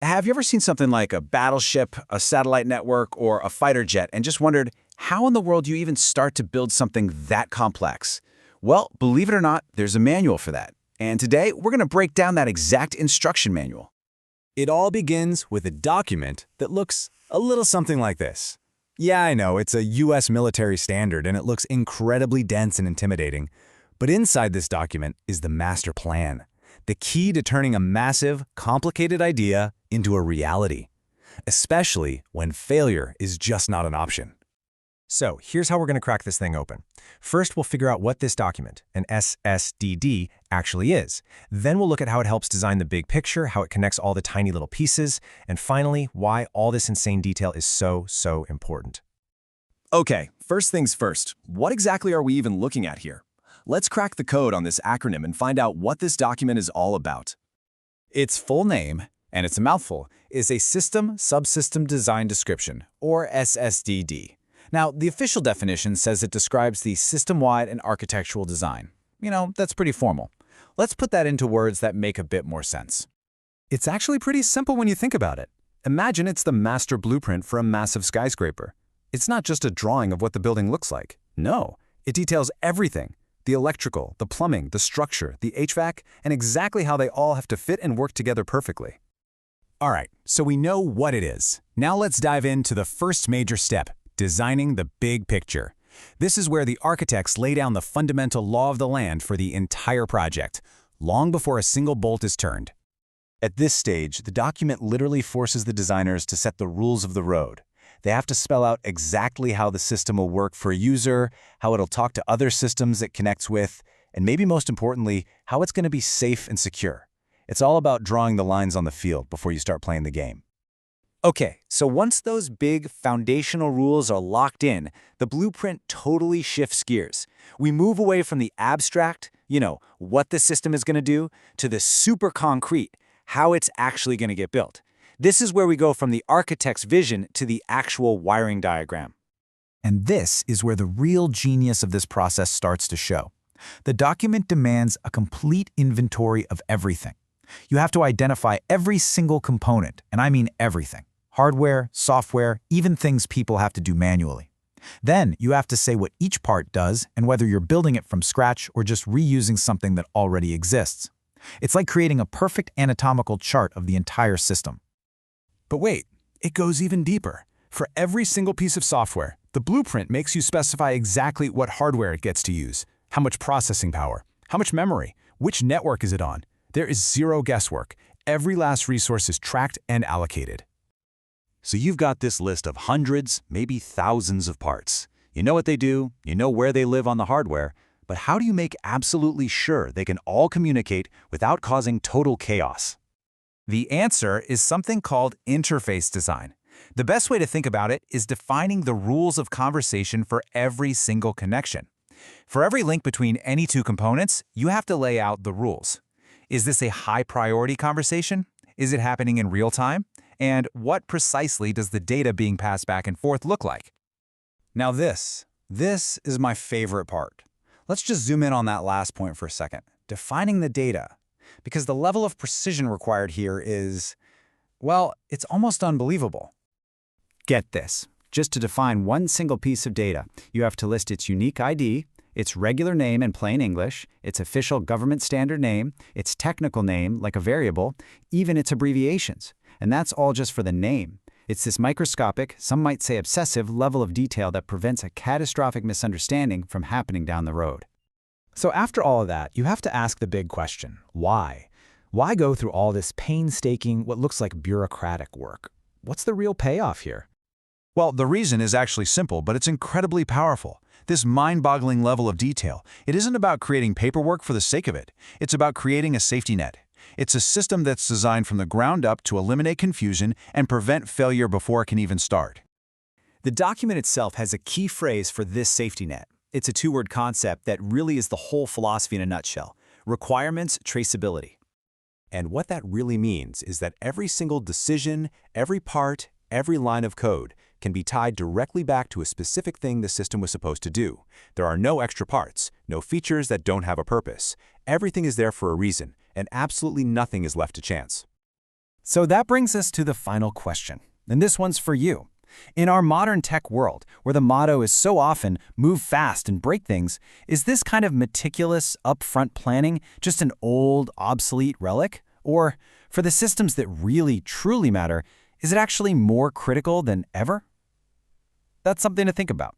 Have you ever seen something like a battleship, a satellite network, or a fighter jet and just wondered how in the world you even start to build something that complex? Well, believe it or not, there's a manual for that. And today, we're going to break down that exact instruction manual. It all begins with a document that looks a little something like this. Yeah, I know, it's a US military standard and it looks incredibly dense and intimidating. But inside this document is the master plan, the key to turning a massive, complicated idea into a reality, especially when failure is just not an option. So here's how we're going to crack this thing open. First, we'll figure out what this document, an SSDD, actually is. Then we'll look at how it helps design the big picture, how it connects all the tiny little pieces, and finally, why all this insane detail is so important. Okay, first things first, what exactly are we even looking at here? Let's crack the code on this acronym and find out what this document is all about. Its full name, and it's a mouthful, is a Subsystem Design Description, or SSDD. Now, the official definition says it describes the system-wide and architectural design. You know, that's pretty formal. Let's put that into words that make a bit more sense. It's actually pretty simple when you think about it. Imagine it's the master blueprint for a massive skyscraper. It's not just a drawing of what the building looks like. No, it details everything. The electrical, the plumbing, the structure, the HVAC, and exactly how they all have to fit and work together perfectly. All right, so we know what it is. Now let's dive into the first major step, designing the big picture. This is where the architects lay down the fundamental law of the land for the entire project, long before a single bolt is turned. At this stage, the document literally forces the designers to set the rules of the road. They have to spell out exactly how the system will work for a user, how it'll talk to other systems it connects with, and maybe most importantly, how it's going to be safe and secure. It's all about drawing the lines on the field before you start playing the game. Okay, so once those big foundational rules are locked in, the blueprint totally shifts gears. We move away from the abstract, what the system is going to do, to the super concrete, how it's actually going to get built. This is where we go from the architect's vision to the actual wiring diagram. And this is where the real genius of this process starts to show. The document demands a complete inventory of everything. You have to identify every single component, and I mean everything. Hardware, software, even things people have to do manually. Then you have to say what each part does and whether you're building it from scratch or just reusing something that already exists. It's like creating a perfect anatomical chart of the entire system. But wait, it goes even deeper. For every single piece of software, the blueprint makes you specify exactly what hardware it gets to use, how much processing power, how much memory, which network is it on. There is zero guesswork. Every last resource is tracked and allocated. So you've got this list of hundreds, maybe thousands of parts. You know what they do, you know where they live on the hardware, but how do you make absolutely sure they can all communicate without causing total chaos? The answer is something called interface design. The best way to think about it is defining the rules of conversation for every single connection. For every link between any two components, you have to lay out the rules. Is this a high-priority conversation? Is it happening in real time? And what precisely does the data being passed back and forth look like? Now this is my favorite part. Let's just zoom in on that last point for a second. Defining the data. Because the level of precision required here is, well, it's almost unbelievable. Get this. Just to define one single piece of data, you have to list its unique ID, its regular name in plain English, its official government standard name, its technical name, like a variable, even its abbreviations. And that's all just for the name. It's this microscopic, some might say obsessive, level of detail that prevents a catastrophic misunderstanding from happening down the road. So after all of that, you have to ask the big question, why? Why go through all this painstaking, what looks like bureaucratic work? What's the real payoff here? Well, the reason is actually simple, but it's incredibly powerful. This mind-boggling level of detail, it isn't about creating paperwork for the sake of it. It's about creating a safety net. It's a system that's designed from the ground up to eliminate confusion and prevent failure before it can even start. The document itself has a key phrase for this safety net. It's a two-word concept that really is the whole philosophy in a nutshell. Requirements traceability. And what that really means is that every single decision, every part, every line of code can be tied directly back to a specific thing the system was supposed to do. There are no extra parts, no features that don't have a purpose. Everything is there for a reason, and absolutely nothing is left to chance. So that brings us to the final question, and this one's for you. In our modern tech world, where the motto is so often move fast and break things, is this kind of meticulous, upfront planning just an old, obsolete relic? Or, for the systems that really, truly matter, is it actually more critical than ever? That's something to think about.